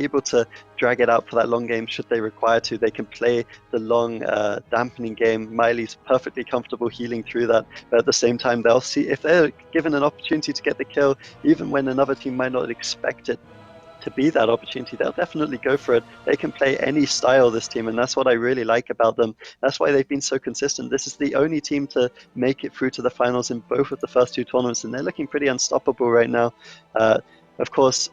able to drag it out for that long game should they require to. They can play the long dampening game. Miley's perfectly comfortable healing through that, but at the same time they'll see if they're given an opportunity to get the kill, even when another team might not expect it to be that opportunity, they'll definitely go for it. They can play any style, this team, and that's what I really like about them. That's why they've been so consistent. This is the only team to make it through to the finals in both of the first two tournaments, and they're looking pretty unstoppable right now. Of course,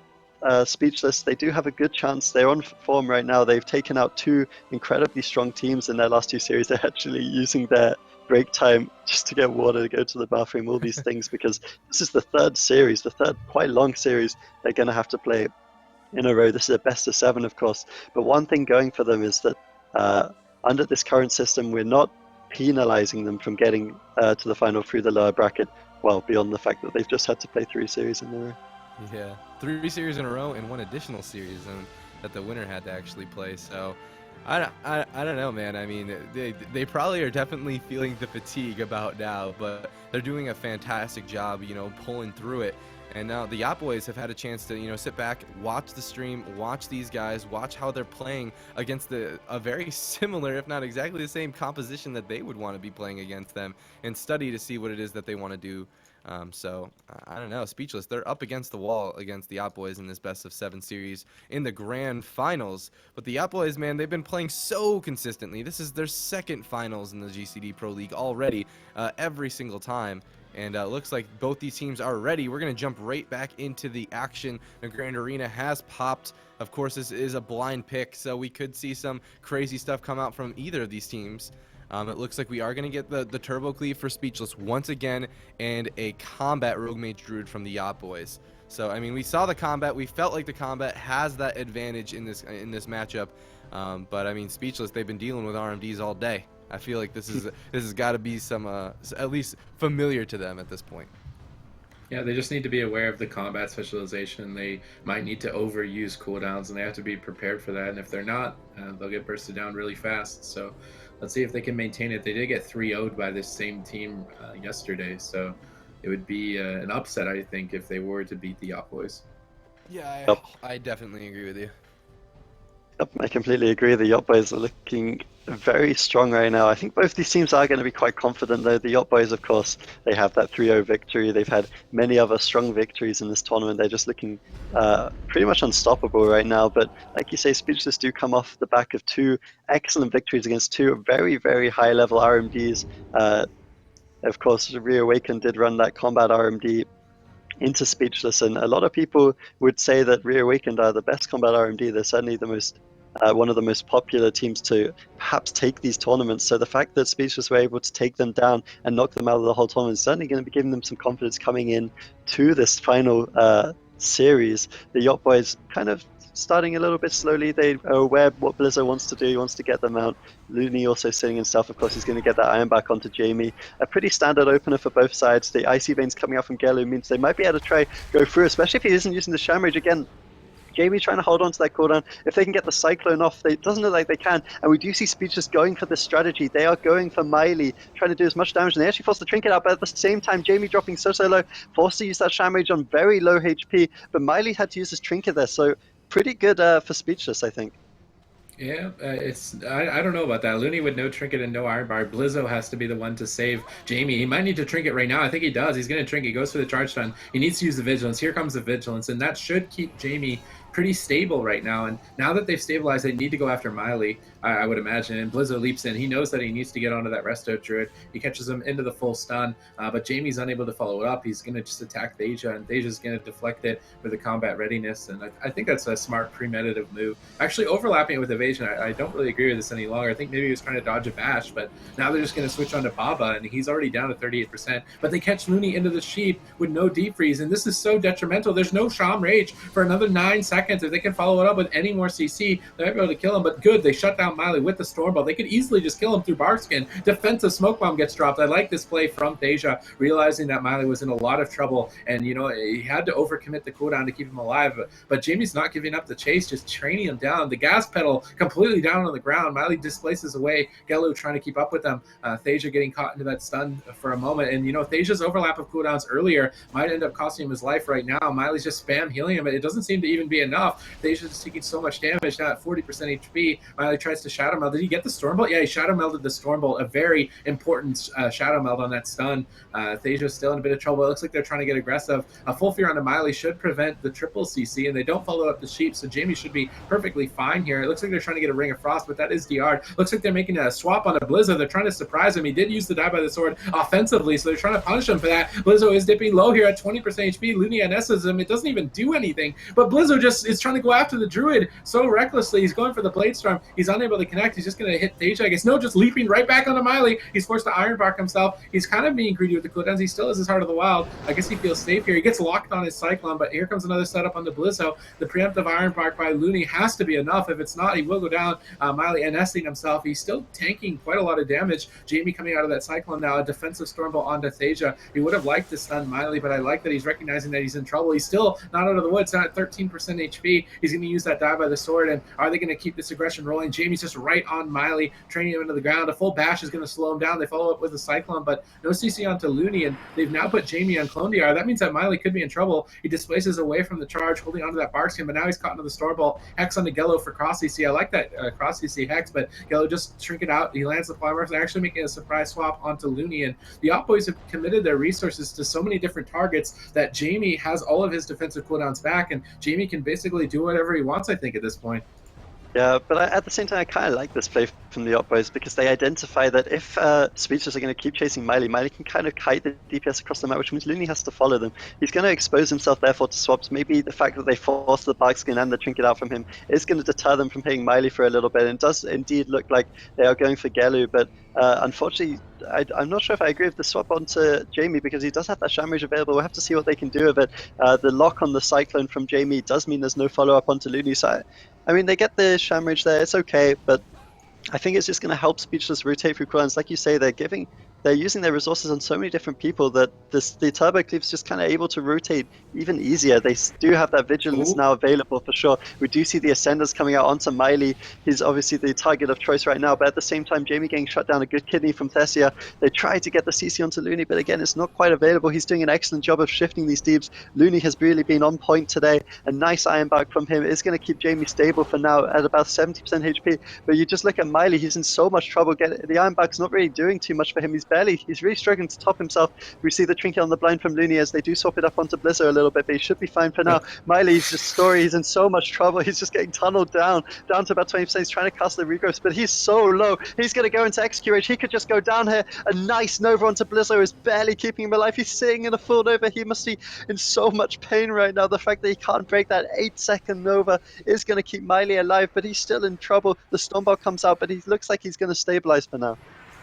Speechless, they do have a good chance. They're on form right now. They've taken out two incredibly strong teams in their last two series. They're actually using their break time just to get water, to go to the bathroom, all these things, because this is the third series, the third quite long series they're going to have to play in a row. This is a best of 7, of course, but one thing going for them is that under this current system, we're not penalizing them from getting to the final through the lower bracket, well, beyond the fact that they've just had to play 3 series in a row. Yeah, 3 series in a row and 1 additional series that the winner had to actually play. So I don't know, man. I mean, they probably are definitely feeling the fatigue about now, but they're doing a fantastic job, you know, pulling through it. And now the Yacht Boys have had a chance to, you know, sit back, watch the stream, watch these guys, watch how they're playing against a very similar, if not exactly the same composition that they would want to be playing against them, and study to see what it is that they want to do. So I don't know, Speechless, they're up against the wall against the Yacht Boys in this best of 7 series in the grand finals. But the Yacht Boys, man, they've been playing so consistently. This is their second finals in the GCD Pro League already, every single time. And looks like both these teams are ready. We're going to jump right back into the action. The Grand Arena has popped. Of course, this is a blind pick, so we could see some crazy stuff come out from either of these teams. It looks like we are going to get the Turbo Cleave for Speechless once again, and a Combat Rogue Mage Druid from the Yacht Boys. So, I mean, we saw the combat. We felt like the combat has that advantage in this matchup. But, I mean, Speechless, they've been dealing with RMDs all day. I feel like this has got to be some at least familiar to them at this point. Yeah, they just need to be aware of the combat specialization. They might need to overuse cooldowns, and they have to be prepared for that. And if they're not, they'll get bursted down really fast. So let's see if they can maintain it. They did get 3-0'd by this same team yesterday, so it would be an upset, I think, if they were to beat the Yacht Boys. Yeah, I definitely agree with you. Yep, I completely agree. The Yacht Boys are looking very strong right now. I think both these teams are going to be quite confident, though. The Yacht Boys, of course, they have that 3-0 victory. They've had many other strong victories in this tournament. They're just looking pretty much unstoppable right now. But like you say, Speechless do come off the back of 2 excellent victories against 2 very, very high-level RMDs. Of course, Reawakened did run that combat RMD into Speechless, and a lot of people would say that Reawakened are the best combat RMD. They're certainly the most one of the most popular teams to perhaps take these tournaments. So the fact that Speechless were able to take them down and knock them out of the whole tournament is certainly going to be giving them some confidence coming in to this final series. The Yacht Boys kind of starting a little bit slowly. They are aware of what Blizzo wants to do. He wants to get them out. Looney also sitting in stealth. Of course, he's going to get that iron back onto Jamie. A pretty standard opener for both sides. The Icy Veins coming out from Gpl Eu means they might be able to try go through, especially if he isn't using the Shamrage again. Jamie's trying to hold on to that cooldown. If they can get the Cyclone off, it doesn't look like they can. And we do see Speechless going for this strategy. They are going for Miley, trying to do as much damage. And they actually force the Trinket out, but at the same time, Jamie dropping so low, forced to use that Shamrage on very low HP. But Miley had to use his Trinket there, so pretty good for Speechless, I think. Yeah, I don't know about that. Looney with no Trinket and no Iron Bar. Blizzo has to be the one to save Jamie. He might need to Trinket right now. I think he does. He's going to Trinket. He goes for the charge stun. He needs to use the Vigilance. Here comes the Vigilance, and that should keep Jamie pretty stable right now. And now that they've stabilized, they need to go after Miley, I would imagine. And Blizzo leaps in. He knows that he needs to get onto that Resto Druid. He catches him into the full stun, but Jamie's unable to follow it up. He's going to just attack Thasia, and Thasia's going to deflect it with the combat readiness. And I think that's a smart premeditative move. Actually, overlapping it with evasion, I don't really agree with this any longer. I think maybe he was trying to dodge a bash, but now they're just going to switch on to Baba, and he's already down to 38%. But they catch Looney into the sheep with no deep freeze, and this is so detrimental. There's no Sham Rage for another 9 seconds. If they can follow it up with any more CC, they might be able to kill him. But good, they shut down Miley with the Stormball. They could easily just kill him through Barkskin. Defensive Smoke Bomb gets dropped. I like this play from Thasia, realizing that Miley was in a lot of trouble, and you know he had to overcommit the cooldown to keep him alive. But Jamie's not giving up the chase, just training him down. The gas pedal completely down on the ground. Miley displaces away. Gpl Eu trying to keep up with them. Thasia getting caught into that stun for a moment, and you know Thasia's overlap of cooldowns earlier might end up costing him his life right now. Miley's just spam healing him. It doesn't seem to even be a enough. Thasia's just taking so much damage, now at 40% HP. Miley tries to Shadow Meld. Did he get the Storm Bolt? Yeah, he Shadow Melded the Storm Bolt, a very important Shadow Meld on that stun. Thasia's still in a bit of trouble. It looks like they're trying to get aggressive. A full fear onto Miley should prevent the triple CC, and they don't follow up the sheep, so Jamie should be perfectly fine here. It looks like they're trying to get a Ring of Frost, but that is DR'd. Looks like they're making a swap on a Blizzo. They're trying to surprise him. He did use the Die by the Sword offensively, so they're trying to punish him for that. Blizzo is dipping low here at 20% HP. Looney NS's him. It doesn't even do anything, but Blizzo just is trying to go after the Druid so recklessly. He's going for the Blade Storm. He's unable to connect. He's just going to hit Thasia, I guess. No, just leaping right back onto Miley. He's forced to Iron Bark himself. He's kind of being greedy with the cooldowns. He still has his Heart of the Wild. I guess he feels safe here. He gets locked on his Cyclone, but here comes another setup on the Blizzo. The preemptive Iron Bark by Looney has to be enough. If it's not, he will go down. Miley NSing himself. He's still tanking quite a lot of damage. Jamie coming out of that Cyclone now. A defensive Stormbolt onto Thasia. He would have liked to stun Miley, but I like that he's recognizing that he's in trouble. He's still not out of the woods, not at 13% HP. He's going to use that Die by the Sword, and are they going to keep this aggression rolling? Jamie's just right on Miley, training him into the ground. A full bash is going to slow him down. They follow up with a Cyclone, but no CC onto Looney, and they've now put Jamie on Clone DR. That means that Miley could be in trouble. He displaces away from the charge, holding onto that Bark Skin, but now he's caught into the Stormbolt. Hex onto Gello for cross CC. I like that cross CC Hex, but Gello just shrink it out. He lands the Plymouth. They're actually making a surprise swap onto Looney, and the Op Boys have committed their resources to so many different targets that Jamie has all of his defensive cooldowns back, and Jamie can basically do whatever he wants, I think, at this point. Yeah, but at the same time, I kind of like this play from the Op Boys because they identify that if Speechless are going to keep chasing Miley, Miley can kind of kite the DPS across the map, which means Looney has to follow them. He's going to expose himself, therefore, to swaps. Maybe the fact that they force the Bark Skin and the Trinket out from him is going to deter them from hitting Miley for a little bit. And it does indeed look like they are going for Gelu, but unfortunately, I'm not sure if I agree with the swap onto Jamie because he does have that Shamrage available. We'll have to see what they can do with it. The lock on the Cyclone from Jamie does mean there's no follow-up onto Looney, so I mean, they get the Shamrage there, it's okay, but I think it's just going to help Speechless rotate through cooldowns. Like you say, they're using their resources on so many different people that the Turbo Cleave's just kind of able to rotate even easier. They do have that Vigilance now available for sure. We do see the Ascenders coming out onto Miley. He's obviously the target of choice right now, but at the same time, Jamie getting shut down, a good kidney from Thessia. They try to get the CC onto Looney, but again, it's not quite available. He's doing an excellent job of shifting these deeps. Looney has really been on point today. A nice Iron Bark from him is going to keep Jamie stable for now at about 70% HP, but you just look at Miley, he's in so much trouble. The Iron Bark's not really doing too much for him. He's really struggling to top himself. We see the Trinket on the blind from Looney as they do swap it up onto Blizzo a little bit, but he should be fine for now. Miley's just story, he's in so much trouble. He's just getting tunneled down to about 20%. He's trying to cast the regrowths, but he's so low. He's going to go into XQH. He could just go down here. A nice Nova onto Blizzo is barely keeping him alive. He's sitting in a full Nova. He must be in so much pain right now. The fact that he can't break that 8-second Nova is going to keep Miley alive, but he's still in trouble. The Stormbolt comes out, but he looks like he's going to stabilize for now.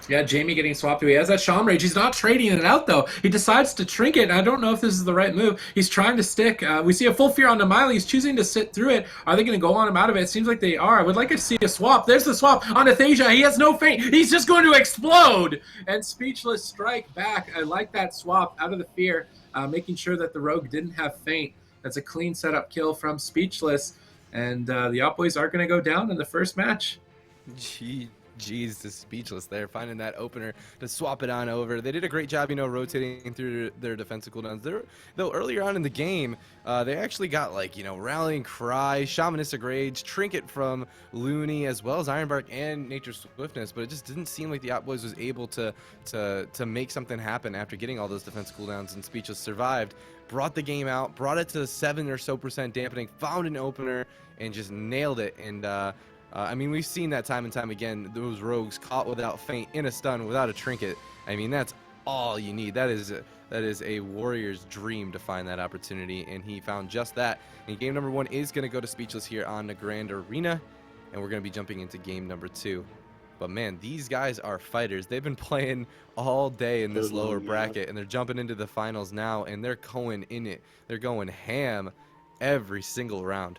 Yeah, Jamie getting swapped away. He has that Shaman Rage. He's not trading it out, though. He decides to Trinket, and I don't know if this is the right move. He's trying to stick. We see a full fear onto Miley. He's choosing to sit through it. Are they going to go on him out of it? It seems like they are. I would like to see a swap. There's the swap onto Thasia. He has no feint. He's just going to explode. And Speechless strike back. I like that swap out of the fear, making sure that the Rogue didn't have feint. That's a clean setup kill from Speechless. And the Op Boys are going to go down in the first match. Jeez, the Speechless there, finding that opener to swap it on over. They did a great job, rotating through their defensive cooldowns. Though earlier on in the game, they actually got Rallying Cry, Shamanistic Rage, Trinket from Looney, as well as Iron Bark and Nature's Swiftness, but it just didn't seem like the Op Boys was able to make something happen after getting all those defensive cooldowns, and Speechless survived, brought the game out, brought it to 7% or so dampening, found an opener, and just nailed it. And I mean, we've seen that time and time again, those rogues caught without feint, in a stun, without a trinket. I mean, that's all you need. That is a warrior's dream to find that opportunity, and he found just that. And game number 1 is going to go to Speechless here on the Grand Arena, and we're going to be jumping into game number 2. But man, these guys are fighters. They've been playing all day in this lower bracket, and they're jumping into the finals now, and they're going in it. They're going ham every single round.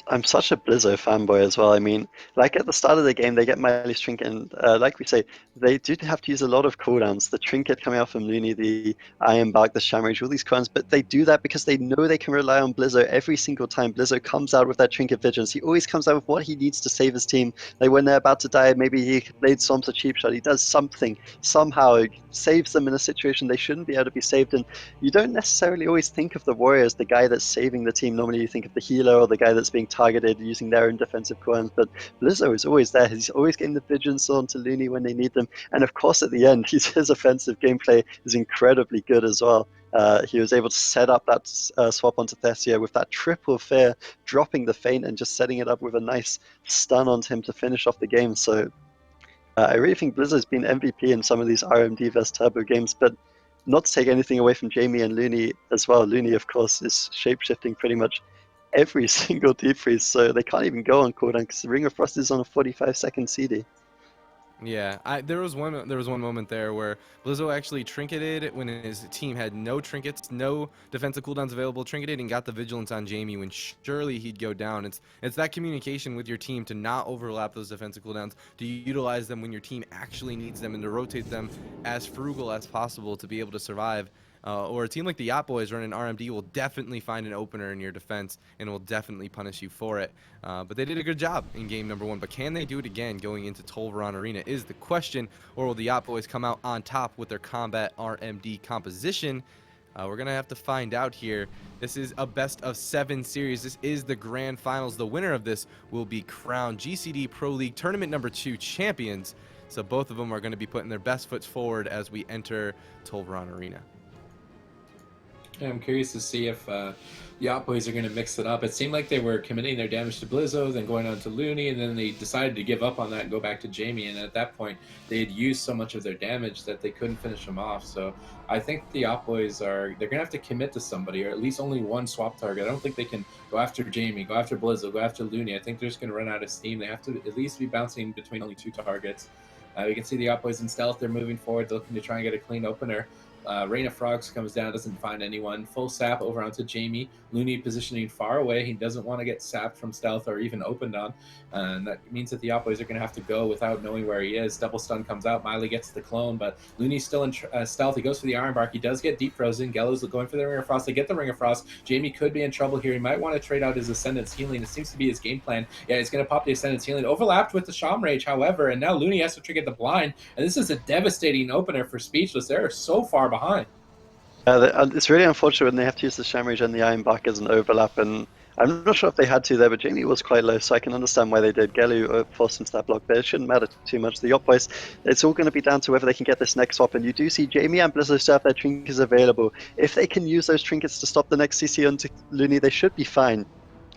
I'm such a Blizzo fanboy as well. I mean, like at the start of the game, they get Miley's trinket, and like we say, they do have to use a lot of cooldowns. The trinket coming out from Looney, the Iron Bark, the Shamrage, all these cooldowns, but they do that because they know they can rely on Blizzo every single time. Blizzo comes out with that trinket vigilance. He always comes out with what he needs to save his team. Like when they're about to die, maybe he Blade Storms a cheap shot. He does something, somehow, it saves them in a situation they shouldn't be able to be saved in. You don't necessarily always think of the warrior as the guy that's saving the team. Normally you think of the healer or the guy that's being targeted using their own defensive cooldowns, but Blizzo is always there. He's always getting the vigilance onto Looney when they need them, and of course at the end his offensive gameplay is incredibly good as well. He was able to set up that swap onto Thessia with that triple fear, dropping the feint and just setting it up with a nice stun onto him to finish off the game. So I really think Blizzard's been MVP in some of these RMD vs Turbo games, but not to take anything away from Jamie and Looney as well. Looney, of course, is shapeshifting pretty much every single deep freeze, so they can't even go on cooldown because the Ring of Frost is on a 45-second CD. Yeah, there was one moment there where Blizzo actually trinketed when his team had no trinkets, no defensive cooldowns available, trinketed and got the vigilance on Jamie when surely he'd go down. It's that communication with your team to not overlap those defensive cooldowns, to utilize them when your team actually needs them, and to rotate them as frugal as possible to be able to survive. Or a team like the Yacht Boys running RMD will definitely find an opener in your defense and will definitely punish you for it. But they did a good job in game number 1. But can they do it again going into Tolvaron Arena is the question. Or will the Yacht Boys come out on top with their combat RMD composition? We're going to have to find out here. This is a best of 7 series. This is the grand finals. The winner of this will be crowned GCD Pro League Tournament number 2 champions. So both of them are going to be putting their best foot forward as we enter Tolvaron Arena. Yeah, I'm curious to see if the Yacht Boys are going to mix it up. It seemed like they were committing their damage to Blizzo, then going on to Looney, and then they decided to give up on that and go back to Jamie. And at that point, they had used so much of their damage that they couldn't finish him off. So I think the Yacht Boys they're going to have to commit to somebody, or at least only one swap target. I don't think they can go after Jamie, go after Blizzo, go after Looney. I think they're just going to run out of steam. They have to at least be bouncing between only 2 targets. You can see the Yacht Boys in stealth. They're moving forward. They're looking to try and get a clean opener. Rain of Frogs comes down, doesn't find anyone. Full sap over onto Jamie. Looney positioning far away. He doesn't want to get sapped from stealth or even opened on. And that means that the Yacht Boys are going to have to go without knowing where he is. Double stun comes out. Miley gets the clone, but Looney's still in stealth. He goes for the Iron Bark. He does get deep frozen. Gello's going for the Ring of Frost. They get the Ring of Frost. Jamie could be in trouble here. He might want to trade out his Ascendant's Healing. It seems to be his game plan. Yeah, he's going to pop the Ascendant's Healing. Overlapped with the Sham Rage, however, and now Looney has to trigger the blind. And this is a devastating opener for Speechless. They're so far behind. It's really unfortunate when they have to use the Shamrage and the Iron Bark as an overlap, and I'm not sure if they had to there, but Jamie was quite low, so I can understand why they did. Gelu forced into that block, but it shouldn't matter too much. The Yacht Boys, it's all going to be down to whether they can get this next swap, and you do see Jamie and Blizzo still have their trinkets available. If they can use those trinkets to stop the next CC onto Looney, they should be fine.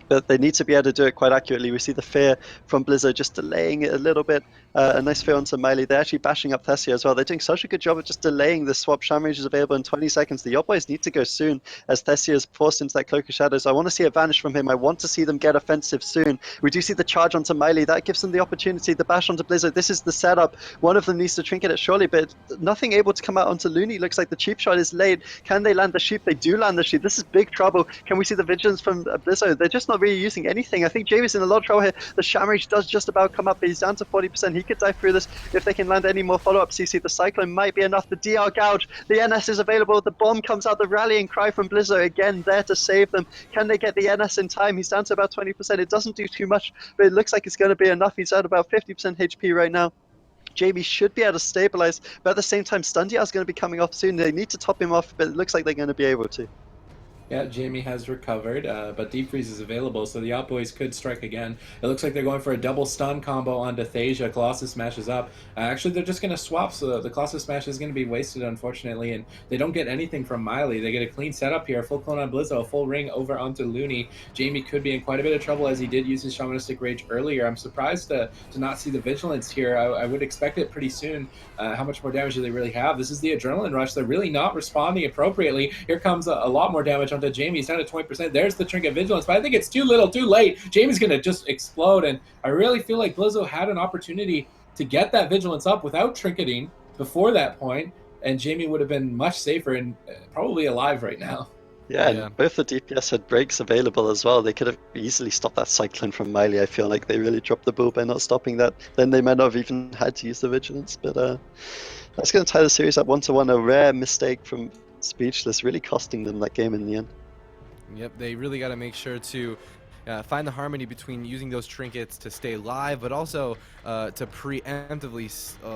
But they need to be able to do it quite accurately. We see the fear from Blizzo just delaying it a little bit. A nice fear onto Miley. They're actually bashing up Thessia as well. They're doing such a good job of just delaying the swap. Shamrage is available in 20 seconds. The Yacht Boys need to go soon as Thessia is forced into that Cloak of Shadows. I want to see it vanish from him. I want to see them get offensive soon. We do see the charge onto Miley. That gives them the opportunity. The bash onto Blizzo. This is the setup. One of them needs to trinket it surely, but nothing able to come out onto Looney. Looks like the cheap shot is laid. Can they land the sheep? They do land the sheep. This is big trouble. Can we see the vigilance from Blizzo? They're just not really using anything. I think Jamie's in a lot of trouble here. The Shamrage does just about come up, but he's down to 40%. He could die through this if they can land any more follow-up CC. The Cyclone might be enough. The DR Gouge, the NS is available. The bomb comes out. The rallying cry from Blizzo again there to save them. Can they get the NS in time? He's down to about 20%. It doesn't do too much, but it looks like it's going to be enough. He's at about 50% HP right now. Jamie should be able to stabilize, but at the same time, Stundia is going to be coming off soon. They need to top him off, but it looks like they're going to be able to. Yeah, Jamie has recovered, but Deep Freeze is available, so the Yacht Boys could strike again. It looks like they're going for a double stun combo onto Thasia. Colossus smashes up. Actually, they're just going to swap, so the Colossus smash is going to be wasted, unfortunately, and they don't get anything from Miley. They get a clean setup here, full clone on Blizzo, a full ring over onto Looney. Jamie could be in quite a bit of trouble as he did use his Shamanistic Rage earlier. I'm surprised to not see the Vigilance here. I would expect it pretty soon. How much more damage do they really have? This is the Adrenaline Rush. They're really not responding appropriately. Here comes a lot more damage onto Jamie. He's down to 20%. There's the Trinket Vigilance, but I think it's too little, too late. Jamie's going to just explode, and I really feel like Blizzo had an opportunity to get that Vigilance up without trinketing before that point, and Jamie would have been much safer and probably alive right now. Yeah, Yeah. and both the DPS had breaks available as well. They could have easily stopped that Cyclone from Miley. I feel like they really dropped the ball by not stopping that. Then they might not have even had to use the Vigilance. But that's going to tie the series up 1-1. A rare mistake from Speechless, really costing them that game in the end. Yep, they really got to make sure to find the harmony between using those trinkets to stay live, but also to preemptively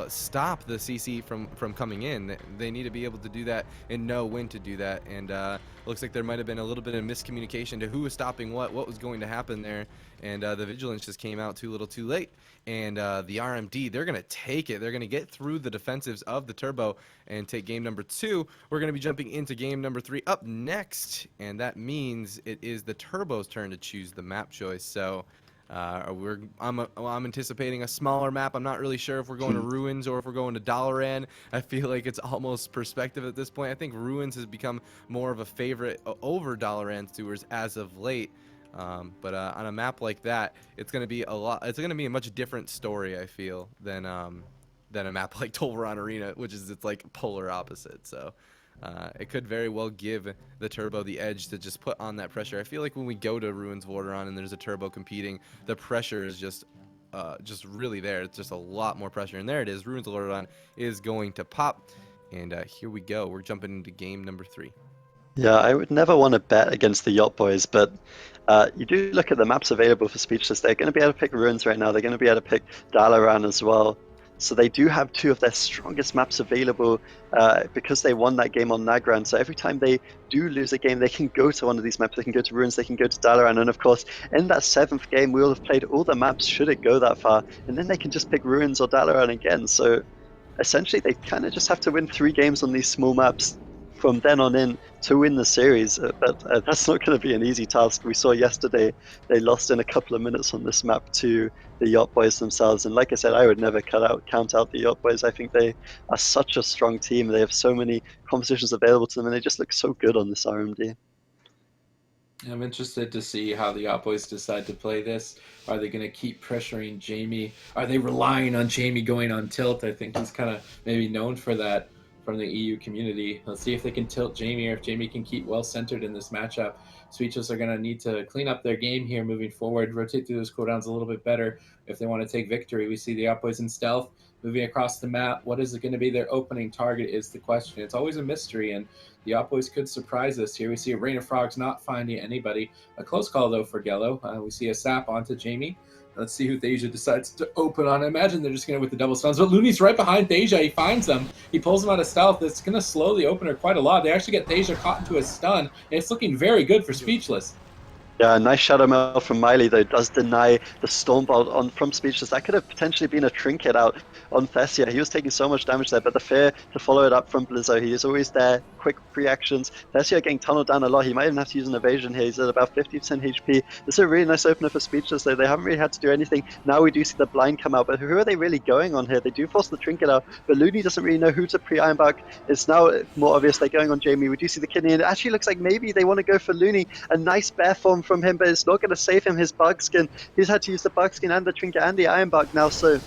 stop the CC from coming in. They need to be able to do that and know when to do that. And looks like there might have been a little bit of miscommunication to who was stopping what was going to happen there. And the Vigilance just came out too little too late. And the RMD, they're going to take it. They're going to get through the defensives of the Turbo and take game number 2. We're going to be jumping into game number 3 up next. And that means it is the Turbo's turn to choose the map choice. So I'm anticipating a smaller map. I'm not really sure if we're going to Ruins or if we're going to Dalaran. I feel like it's almost perspective at this point. I think Ruins has become more of a favorite over Dalaran Sewers as of late. But on a map like that, it's going to be a much different story, I feel, than a map like Tolvaron Arena, which is it's like polar opposite. So it could very well give the Turbo the edge to just put on that pressure. I feel like when we go to Ruins Vorderon and there's a Turbo competing, the pressure is just really there. It's just a lot more pressure. And there it is. Ruins Vorderon is going to pop. And here we go. We're jumping into game number 3. Yeah, I would never want to bet against the Yacht Boys, but you do look at the maps available for Speechless. They're going to be able to pick Ruins right now. They're going to be able to pick Dalaran as well. So they do have 2 of their strongest maps available because they won that game on Nagran. So every time they do lose a game, they can go to one of these maps. They can go to Ruins, they can go to Dalaran. And of course, in that 7th game, we will have played all the maps should it go that far. And then they can just pick Ruins or Dalaran again. So essentially, they kind of just have to win 3 games on these small maps from then on in to win the series, but that's not going to be an easy task. We saw yesterday they lost in a couple of minutes on this map to the Yacht Boys themselves, and like I said, I would never count out the Yacht Boys. I think they are such a strong team. They have so many competitions available to them, and they just look so good on this RMD. I'm interested to see how the Yacht Boys decide to play this. Are they going to keep pressuring Jamie? Are they relying on Jamie going on tilt? I think he's kind of maybe known for that from the EU community. Let's see if they can tilt Jamie or if Jamie can keep well centered in this matchup. Speechless are going to need to clean up their game here moving forward, rotate through those cooldowns a little bit better if they want to take victory. We see the Yacht Boys in stealth moving across the map. What is it going to be their opening target is the question. It's always a mystery, and the Yacht Boys could surprise us here. We see a Rain of Frogs not finding anybody. A close call, though, for Gello. We see a sap onto Jamie. Let's see who Thasia decides to open on. I imagine they're just going to with the double stuns. But Looney's right behind Thasia. He finds them. He pulls them out of stealth. It's going to slowly open her quite a lot. They actually get Thasia caught into a stun. And it's looking very good for Speechless. Yeah, nice Shadow Mail from Miley, though, does deny the Stormbolt from Speechless. That could have potentially been a trinket out on Thessia. He was taking so much damage there, but the fear to follow it up from Blizzo, he is always there. Quick reactions. Thessia getting tunneled down a lot. He might even have to use an evasion here. He's at about 50% HP. This is a really nice opener for Speechless, though. They haven't really had to do anything. Now we do see the blind come out, but who are they really going on here? They do force the trinket out, but Looney doesn't really know who to pre-Ironbark. It's now more obvious they're going on Jamie. We do see the kidney, and it actually looks like maybe they want to go for Looney. A nice bear form from him, but it's not going to save him his bug skin. He's had to use the bug skin and the trinket and the Ironbark now, so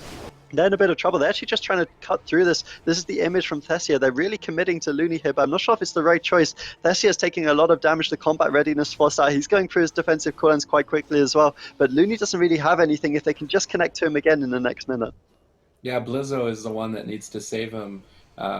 they're in a bit of trouble. They're actually just trying to cut through this. This is the image from Thessia. They're really committing to Looney here, but I'm not sure if it's the right choice. Thessia is taking a lot of damage. The combat readiness forced out. He's going through his defensive cooldowns quite quickly as well, but Looney doesn't really have anything if they can just connect to him again in the next minute. Yeah, Blizzo is the one that needs to save him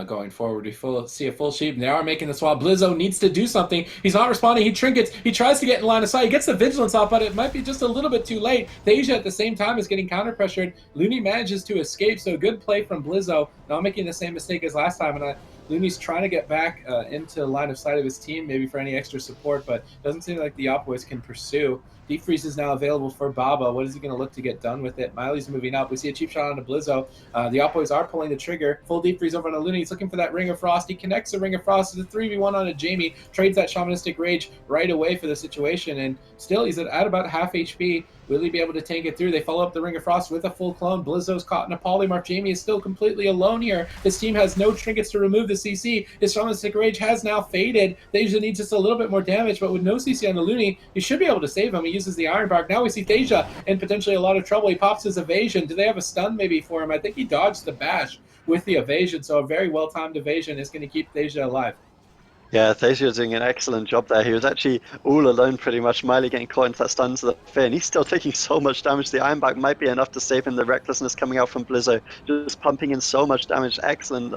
going forward. We see a full sheep, and they are making the swap. Blizzo needs to do something. He's not responding. He trinkets. He tries to get in line of sight. He gets the vigilance off, but it might be just a little bit too late. Thasia at the same time is getting counter-pressured. Looney manages to escape, so good play from Blizzo. Not making the same mistake as last time, and Looney's trying to get back into line of sight of his team, maybe for any extra support, but doesn't seem like the Yacht Boys can pursue. Deep Freeze is now available for Baba. What is he going to look to get done with it? Miley's moving up. We see a cheap shot onto Blizzo. The Yacht Boys are pulling the trigger. Full Deep Freeze over on Looney. He's looking for that Ring of Frost. He connects the Ring of Frost. It's a 3v1 on a Jamie. Trades that Shamanistic Rage right away for the situation, and still he's at about half HP. Will he be able to tank it through? They follow up the Ring of Frost with a full clone. Blizzo's caught in a polymorph. Jamie is still completely alone here. His team has no trinkets to remove the CC. His Shamanistic Rage has now faded. Thasia needs just a little bit more damage, but with no CC on the Looney, he should be able to save him. He uses the Ironbark. Now we see Thasia in potentially a lot of trouble. He pops his evasion. Do they have a stun maybe for him? I think he dodged the bash with the evasion, so a very well-timed evasion is going to keep Thasia alive. Yeah, Thacia doing an excellent job there. He was actually all alone pretty much. Miley getting caught into that stun to the fin. He's still taking so much damage. The Ironbark might be enough to save him. The recklessness coming out from Blizzo, just pumping in so much damage. Excellent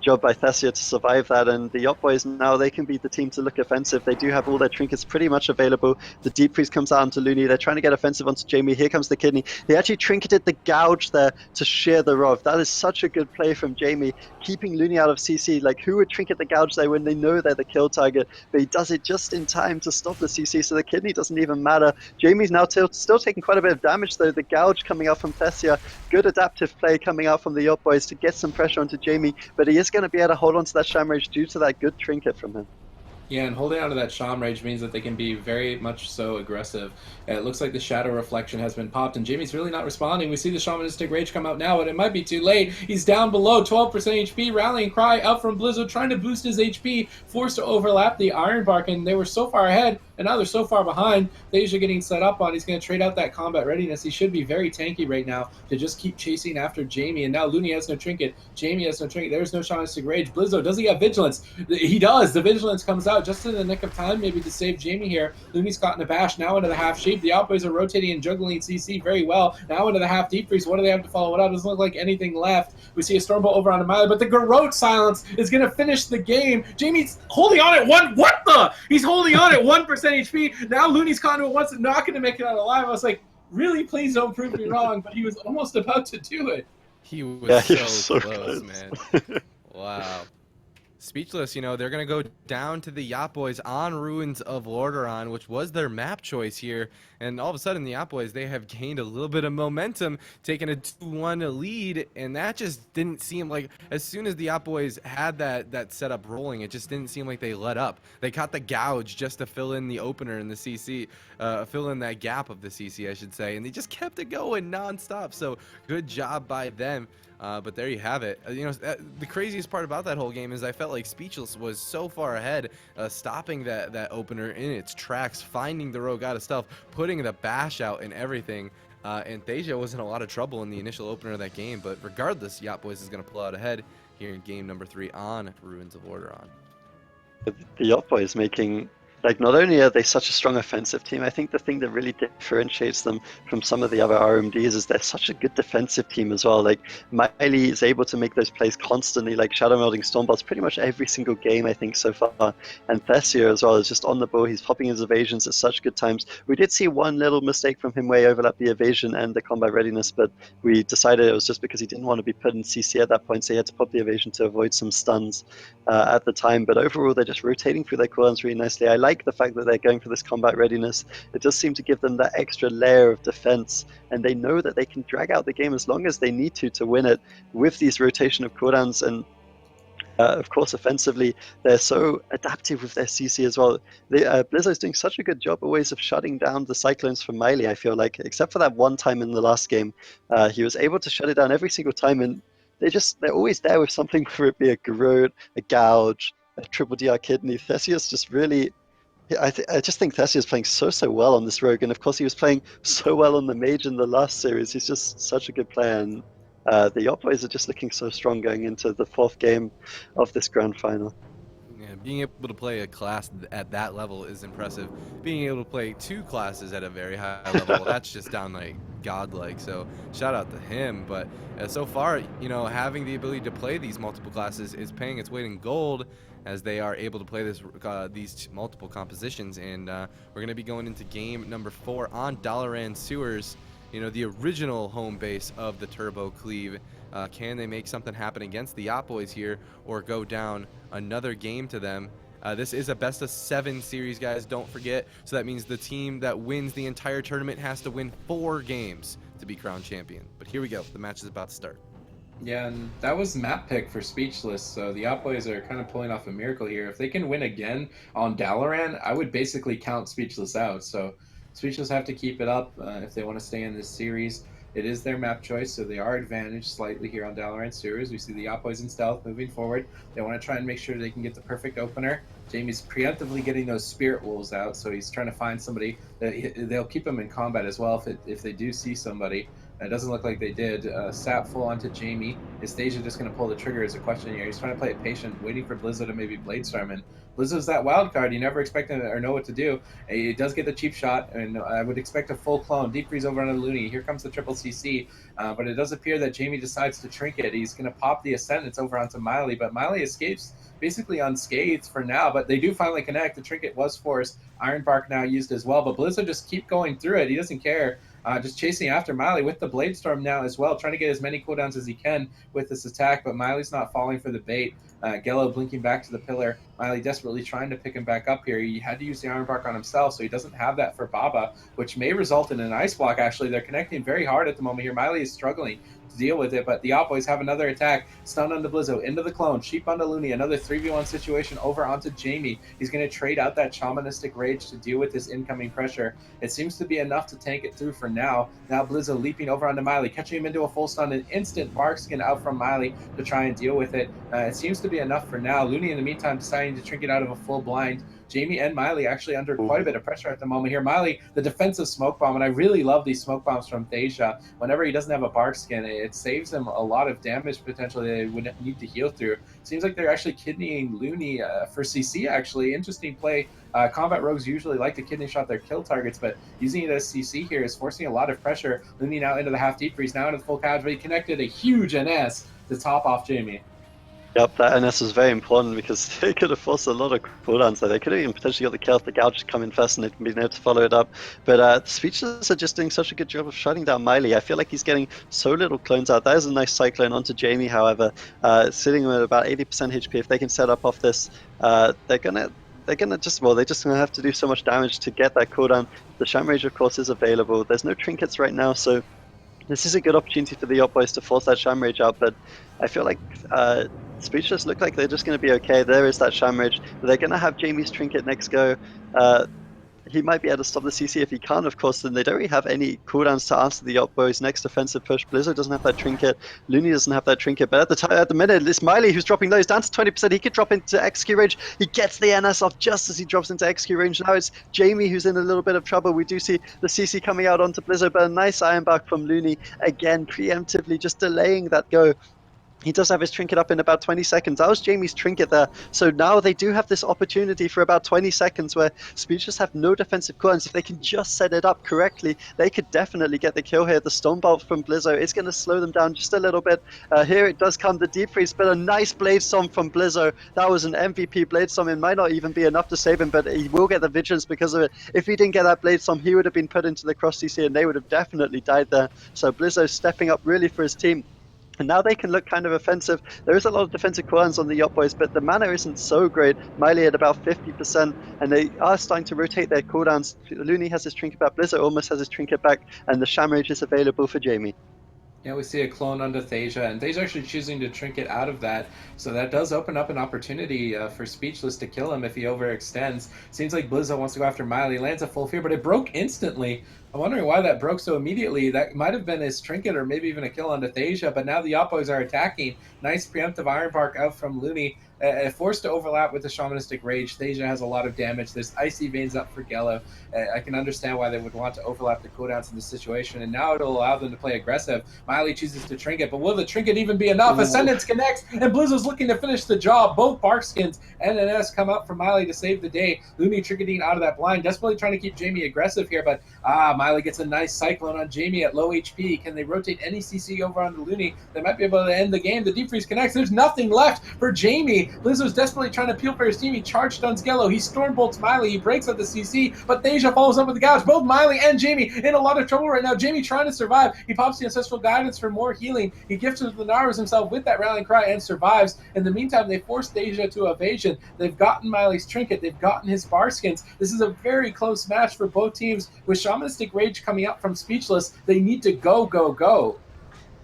job by Thacia to survive that. And the Yacht Boys now, they can be the team to look offensive. They do have all their trinkets pretty much available. The Deep Freeze comes out onto Looney. They're trying to get offensive onto Jamie. Here comes the Kidney. They actually trinketed the Gouge there to shear the Rov. That is such a good play from Jamie, keeping Looney out of CC. Like, who would trinket the Gouge there when they know they're the kill target? But he does it just in time to stop the CC, so the Kidney doesn't even matter. Jamie's now still taking quite a bit of damage, though. The Gouge coming out from Thessia. Good adaptive play coming out from the Yacht Boys to get some pressure onto Jamie, but he is going to be able to hold on to that Sham Rage due to that good trinket from him. Yeah, and holding on to that Sham Rage means that they can be very much so aggressive. It looks like the Shadow Reflection has been popped, and Jamie's really not responding. We see the Shamanistic Rage come out now, but it might be too late. He's down below, 12% HP, Rallying Cry out from Blizzo, trying to boost his HP, forced to overlap the Ironbark, and they were so far ahead, and now they're so far behind. Thacia getting set up on. He's going to trade out that combat readiness. He should be very tanky right now to just keep chasing after Jamie, and now Looney has no trinket. Jamie has no trinket. There's no Shamanistic Rage. Blizzo, does he have Vigilance? He does. The Vigilance comes out just in the nick of time, maybe to save Jamie here. Looney's caught in a bash, now into the half shape. The Outboys are rotating and juggling CC very well. Now into the half deep freeze. What do they have to follow it up? Doesn't look like anything left. We see a Stormbolt over on Miley, but the Garrote Silence is going to finish the game. Jamie's holding on at one. What the? He's holding on at 1% HP. Now Looney's caught into it once, not going to make it out alive. I was like, really, please don't prove me wrong, but he was almost about to do it. He was so close, man. Wow. Speechless, you know, they're going to go down to the Yacht Boys on Ruins of Lordaeron, which was their map choice here. And all of a sudden, the Yacht Boys, they have gained a little bit of momentum, taking a 2-1 lead. And that just didn't seem like, as soon as the Yacht Boys had that setup rolling, it just didn't seem like they let up. They caught the Gouge just to fill in the opener in the CC, fill in that gap of the CC, I should say. And they just kept it going nonstop. So good job by them. But there you have it. You know, the craziest part about that whole game is I felt like Speechless was so far ahead, stopping that opener in its tracks, finding the rogue out of stealth, putting the bash out and everything. And Thacia was in a lot of trouble in the initial opener of that game. But regardless, Yacht Boys is going to pull out ahead here in game number 3 on Ruins of Lordaeron. The Yacht Boys making, like, not only are they such a strong offensive team, I think the thing that really differentiates them from some of the other RMDs is they're such a good defensive team as well. Like, Miley is able to make those plays constantly, like shadow melding Stormbolts pretty much every single game, I think, so far. And Thessia as well is just on the ball. He's popping his evasions at such good times. We did see one little mistake from him where he overlapped the evasion and the combat readiness, but we decided it was just because he didn't want to be put in CC at that point, so he had to pop the evasion to avoid some stuns at the time. But overall, they're just rotating through their cooldowns really nicely. I like the fact that they're going for this combat readiness. It does seem to give them that extra layer of defense, and they know that they can drag out the game as long as they need to win it with these rotation of cooldowns. And of course, offensively, they're so adaptive with their CC as well. Blizzo's doing such a good job always of shutting down the Cyclones from Miley, I feel like, except for that one time in the last game. He was able to shut it down every single time, and they're always there with something, whether it be a Garrote, a Gouge, a triple DR Kidney. Thessia's just really, I just think Thessia is playing so well on this rogue, and of course he was playing so well on the mage in the last series. He's just such a good player, and the Yacht Boys are just looking so strong going into the 4th game of this grand final. Yeah, being able to play a class at that level is impressive. Being able to play 2 classes at a very high level, that's just downright godlike. So shout out to him. But so far, you know, having the ability to play these multiple classes is paying its weight in gold, as they are able to play these multiple compositions. And we're going to be going into game number 4 on Dalaran Sewers, you know, the original home base of the Turbo Cleave. Can they make something happen against the Yacht Boys here, or go down another game to them? This is a best of 7 series, guys, don't forget. So that means the team that wins the entire tournament has to win 4 games to be crowned champion. But here we go, the match is about to start. Yeah, and that was map pick for Speechless, so the Yacht Boys are kind of pulling off a miracle here. If they can win again on Dalaran, I would basically count Speechless out. So Speechless have to keep it up if they want to stay in this series. It is their map choice, so they are advantaged slightly here on Dalaran Sewers. We see the Yacht Boys in stealth moving forward. They want to try and make sure they can get the perfect opener. Jamie's preemptively getting those spirit wolves out, so he's trying to find somebody that they'll keep him in combat as well if they do see somebody. It doesn't look like they did. Sap full onto Jamie. Is Thasia just going to pull the trigger is a question here. He's trying to play it patient, waiting for Blizzo to maybe Bladestorm. And Blizzo's that wild card. You never expect him or know what to do. He does get the cheap shot, and I would expect a full clone. Deep freeze over on the Looney. Here comes the triple CC. But it does appear that Jamie decides to trinket. He's going to pop the Ascendance over onto Miley, but Miley escapes basically unscathed for now, but they do finally connect. The trinket was forced. Ironbark now used as well, but Blizzo just keep going through it. He doesn't care. Just chasing after Miley with the Bladestorm now as well, trying to get as many cooldowns as he can with this attack, but Miley's not falling for the bait. Gello blinking back to the pillar. Miley desperately trying to pick him back up here. He had to use the Ironbark on himself, so he doesn't have that for Baba, which may result in an ice block, actually. They're connecting very hard at the moment here. Miley is struggling to deal with it, but the Op Boys have another attack. Stun onto Blizzo, into the clone, sheep onto Looney, another 3v1 situation over onto Jamie. He's going to trade out that Shamanistic Rage to deal with this incoming pressure. It seems to be enough to tank it through for now. Now Blizzo leaping over onto Miley, catching him into a full stun, an instant Barkskin out from Miley to try and deal with it. It seems to be enough for now. Looney in the meantime deciding to trinket out of a full blind. Jamie and Miley actually under quite a bit of pressure at the moment here. Miley, the defensive smoke bomb, and I really love these smoke bombs from Thasia. Whenever he doesn't have a Barkskin, it saves him a lot of damage potentially they would need to heal through. Seems like they're actually kidneying Looney for CC, actually. Interesting play. Combat rogues usually like to kidney shot their kill targets, but using it as CC here is forcing a lot of pressure. Looney now into the half deep freeze, now into the full couch, but he connected a huge NS to top off Jamie. Yep, that NS was very important because they could have forced a lot of cooldowns there. They could have even potentially got the kill if the Gouge just come in first and they'd been able to follow it up. But the Speechless are just doing such a good job of shutting down Miley. I feel like he's getting so little clones out. That is a nice Cyclone onto Jamie, however. Sitting at about 80% HP. If they can set up off this, they're just going to have to do so much damage to get that cooldown. The Sham Rage, of course, is available. There's no trinkets right now, so this is a good opportunity for the Yacht Boys to force that Sham Rage out, but I feel like Speechless look like they're just going to be okay. There is that Sham Rage. They're going to have Jamie's trinket next go. He might be able to stop the CC. If he can't, of course, then they don't really have any cooldowns to answer the Yacht Boys' next offensive push. Blizzo doesn't have that trinket. Looney doesn't have that trinket. But at the minute, it's Miley who's dropping those down to 20%. He could drop into execute range. He gets the NS off just as he drops into execute range. Now it's Jamie who's in a little bit of trouble. We do see the CC coming out onto Blizzo, but a nice Ironbark from Looney. Again, preemptively just delaying that go. He does have his trinket up in about 20 seconds. That was Jamie's trinket there. So now they do have this opportunity for about 20 seconds where Speechless have no defensive cooldowns. If they can just set it up correctly, they could definitely get the kill here. The Stormbolt from Blizzo is going to slow them down just a little bit. Here it does come the Deep Freeze, but a nice Bladestorm from Blizzo. That was an MVP Bladestorm. It might not even be enough to save him, but he will get the Vigilance because of it. If he didn't get that Bladestorm, he would have been put into the cross CC and they would have definitely died there. So Blizzo stepping up really for his team. And now they can look kind of offensive. There is a lot of defensive cooldowns on the Yacht Boys, but the mana isn't so great. Miley at about 50%, and they are starting to rotate their cooldowns. Looney has his trinket back, Blizzard almost has his trinket back, and the Sham Rage is available for Jamie. Yeah, we see a clone onto Thasia, and Thasia actually choosing to trinket out of that, so that does open up an opportunity for Speechless to kill him if he overextends. Seems like Blizzo wants to go after Miley, lands a full fear, but it broke instantly. I'm wondering why that broke so immediately. That might have been his trinket or maybe even a kill onto Thasia, but now the Yacht Boys are attacking. Nice preemptive Ironbark out from Looney. Forced to overlap with the Shamanistic Rage. Thasia has a lot of damage. There's Icy Veins up for Gello. I can understand why they would want to overlap the cooldowns in this situation, and now it'll allow them to play aggressive. Miley chooses to trinket, but will the trinket even be enough? Ascendance connects, and Blizzo's looking to finish the job. Both Barkskins and NS come up for Miley to save the day. Looney trinketing out of that blind, desperately trying to keep Jamie aggressive here, but Miley gets a nice Cyclone on Jamie at low HP. Can they rotate any CC over onto Looney? They might be able to end the game. The Deep Freeze connects. There's nothing left for Jamie. Blizzo's desperately trying to peel for his team. He charged on Gello. He Stormbolts Miley. He breaks at the CC, but Thasia follows up with the Gouge. Both Miley and Jamie in a lot of trouble right now. Jamie trying to survive. He pops the Ancestral Guidance for more healing. He gifts the Naras himself with that Rallying Cry and survives. In the meantime, they force Thasia to evasion. They've gotten Miley's trinket. They've gotten his Barskins. This is a very close match for both teams. With Shamanistic Rage coming up from Speechless, they need to go, go, go.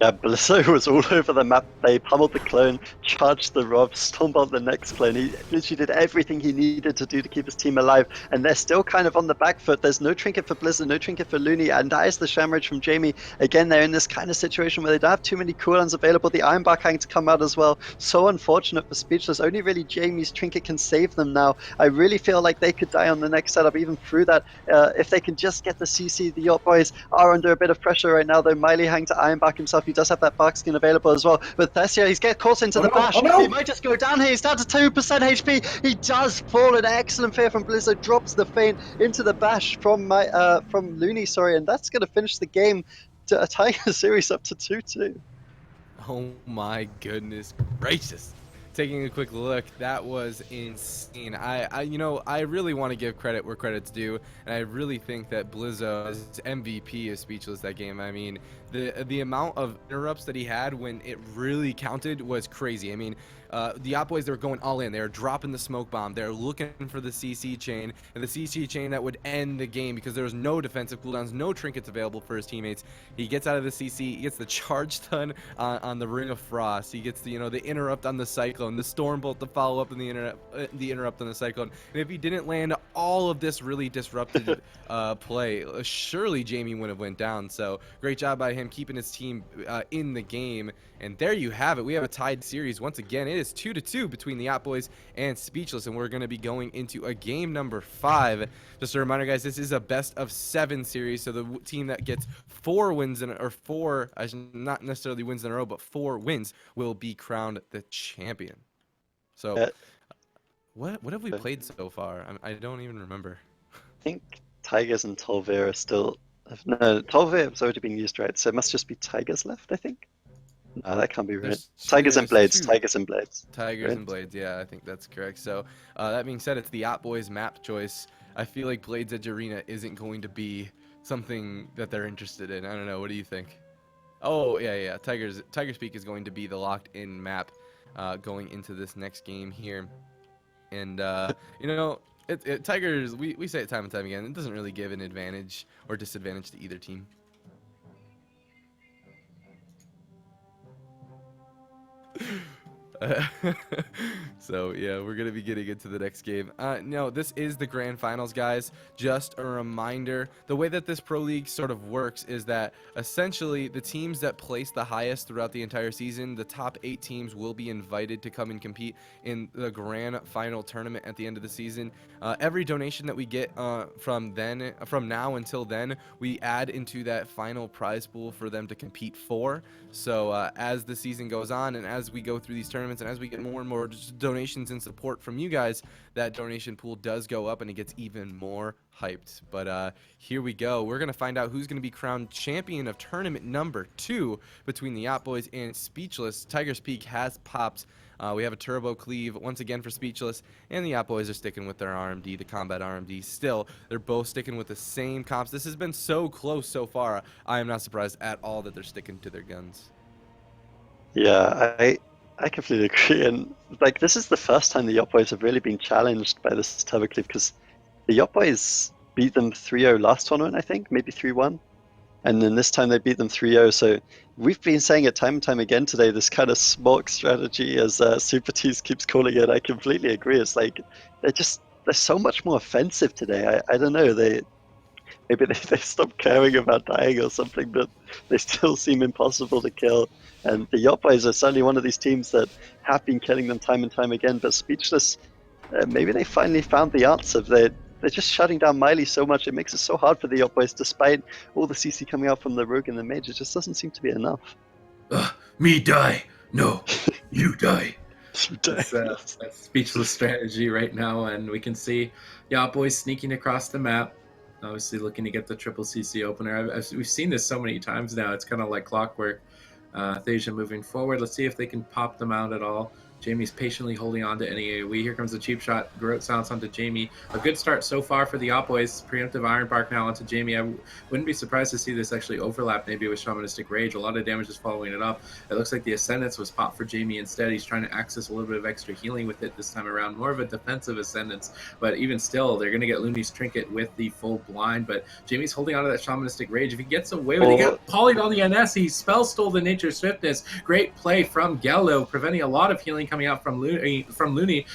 Yeah, Blizzo was all over the map. They pummeled the clone, charged the Rob, stumbled the next clone. He literally did everything he needed to do to keep his team alive, and they're still kind of on the back foot. There's no trinket for Blizzard, no trinket for Looney, and that is the Shamroach from Jamie. Again, they're in this kind of situation where they don't have too many cooldowns available. The Ironbark having to come out as well. So unfortunate for Speechless. Only really Jamie's trinket can save them now. I really feel like they could die on the next setup, even through that. If they can just get the CC, the Yacht Boys are under a bit of pressure right now, though. Miley having to Ironbark himself. He does have that bark skin available as well. But Thessia, he's getting caught into the bash. Oh no! He might just go down here. He's down to 2% HP. He does fall. An excellent fear from Blizzard. Drops the feint into the bash from Looney, sorry. And that's going to finish the game to tie the series up to 2-2. Oh my goodness gracious. Taking a quick look, that was insane. I really want to give credit where credit's due, and I really think that Blizzo's MVP is Speechless that game. I mean, the amount of interrupts that he had when it really counted was crazy. I mean, the Yacht Boys, they were going all in. They were dropping the smoke bomb. They're looking for the CC chain, and the CC chain that would end the game because there was no defensive cooldowns, no trinkets available for his teammates. He gets out of the CC, he gets the charge stun on the Ring of Frost. He gets the the interrupt on the Cyclone, the Stormbolt to follow up in the interrupt on the Cyclone. And if he didn't land all of this really disrupted play, surely Jamie would have went down. So great job by him keeping his team in the game. And there you have it. We have a tied series once again. It is 2-2 between the Yacht Boys and Speechless, and we're going to be going into a game number 5. Just a reminder, guys, this is a best of 7 series, so the team that gets 4 wins not necessarily wins in a row, but 4 wins will be crowned the champion. So what have we played so far? I don't even remember. I think Tigers and Tolvir are still... No, Tolvir has already been used, right? So it must just be Tigers left, I think. No, that can't be right. Tigers and Blades. Tigers and Blades. Tigers and Blades, yeah, I think that's correct. So that being said, it's the Yacht Boys map choice. I feel like Blades Edge Arena isn't going to be something that they're interested in. I don't know. What do you think? Oh, yeah. Tigers Peak is going to be the locked-in map going into this next game here. And, Tigers, we say it time and time again, it doesn't really give an advantage or disadvantage to either team. So yeah, we're gonna be getting into the next game. No, this is the grand finals, guys. Just a reminder, the way that this pro league sort of works is that essentially the teams that place the highest throughout the entire season, the top 8 teams, will be invited to come and compete in the grand final tournament at the end of the season. Every donation that we get from now until then, we add into that final prize pool for them to compete for. So as the season goes on and as we go through these tournaments and as we get more and more donations and support from you guys, that donation pool does go up and it gets even more hyped. But here we go. We're going to find out who's going to be crowned champion of tournament number 2 between the Yacht Boys and Speechless. Tigers Peak has popped. We have a turbo cleave once again for Speechless, and the Yacht Boys are sticking with their RMD, the combat RMD. Still, they're both sticking with the same comps. This has been so close so far. I am not surprised at all that they're sticking to their guns. Yeah, I completely agree. And like, this is the first time the Yacht Boys have really been challenged by this turbo cleave, because the Yacht Boys beat them 3-0 last tournament, I think, maybe 3-1. And then this time they beat them 3-0. So we've been saying it time and time again today, this kind of smoke strategy, as Super Tease keeps calling it. I completely agree. It's like they're so much more offensive today. I don't know. Maybe they stopped caring about dying or something, but they still seem impossible to kill. And the Yacht Boys are certainly one of these teams that have been killing them time and time again. But Speechless, maybe they finally found the answer. They're just shutting down Miley so much. It makes it so hard for the Yacht Boys, despite all the CC coming out from the Rogue and the Mage. It just doesn't seem to be enough. Me die. No, you die. That's That's Speechless strategy right now, and we can see Yacht Boys sneaking across the map. Obviously looking to get the triple CC opener. We've seen this so many times now. It's kind of like clockwork. Thasia moving forward. Let's see if they can pop them out at all. Jamie's patiently holding on to any AoE. Here comes the cheap shot. Garrote silence onto Jamie. A good start so far for the Op Boys. Preemptive Iron Bark now onto Jamie. I wouldn't be surprised to see this actually overlap maybe with Shamanistic Rage. A lot of damage is following it up. It looks like the Ascendance was popped for Jamie instead. He's trying to access a little bit of extra healing with it this time around. More of a defensive Ascendance, but even still, they're going to get Looney's Trinket with the full blind. But Jamie's holding on to that Shamanistic Rage. If he gets away with it, he got polyed on the NS. He spell stole the Nature Swiftness. Great play from Gpl Eu, preventing a lot of healing coming out from Looney,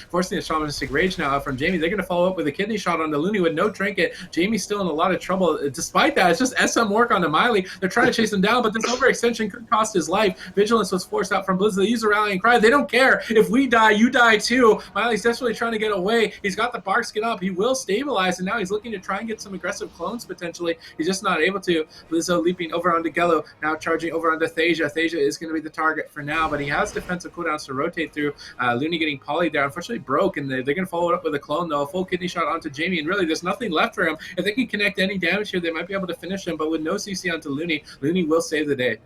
forcing the Shamanistic Rage now out from Jamie. They're going to follow up with a kidney shot on the Looney with no trinket. Jamie's still in a lot of trouble. Despite that, it's just SM work on the Miley. They're trying to chase him down, but this overextension could cost his life. Vigilance was forced out from Blizzard. They use a rallying cry. They don't care. If we die, you die too. Miley's desperately trying to get away. He's got the bark skin up. He will stabilize, and now he's looking to try and get some aggressive clones potentially. He's just not able to. Lizzo leaping over onto Gpl Eu, now charging over onto Thasia. Thasia is going to be the target for now, but he has defensive cooldowns to rotate through. Looney getting polyed there. Unfortunately broke, and they're going to follow it up with a clone, though. A full kidney shot onto Jamie, and really there's nothing left for him. If they can connect any damage here, they might be able to finish him, but with no CC onto Looney, Looney will save the day.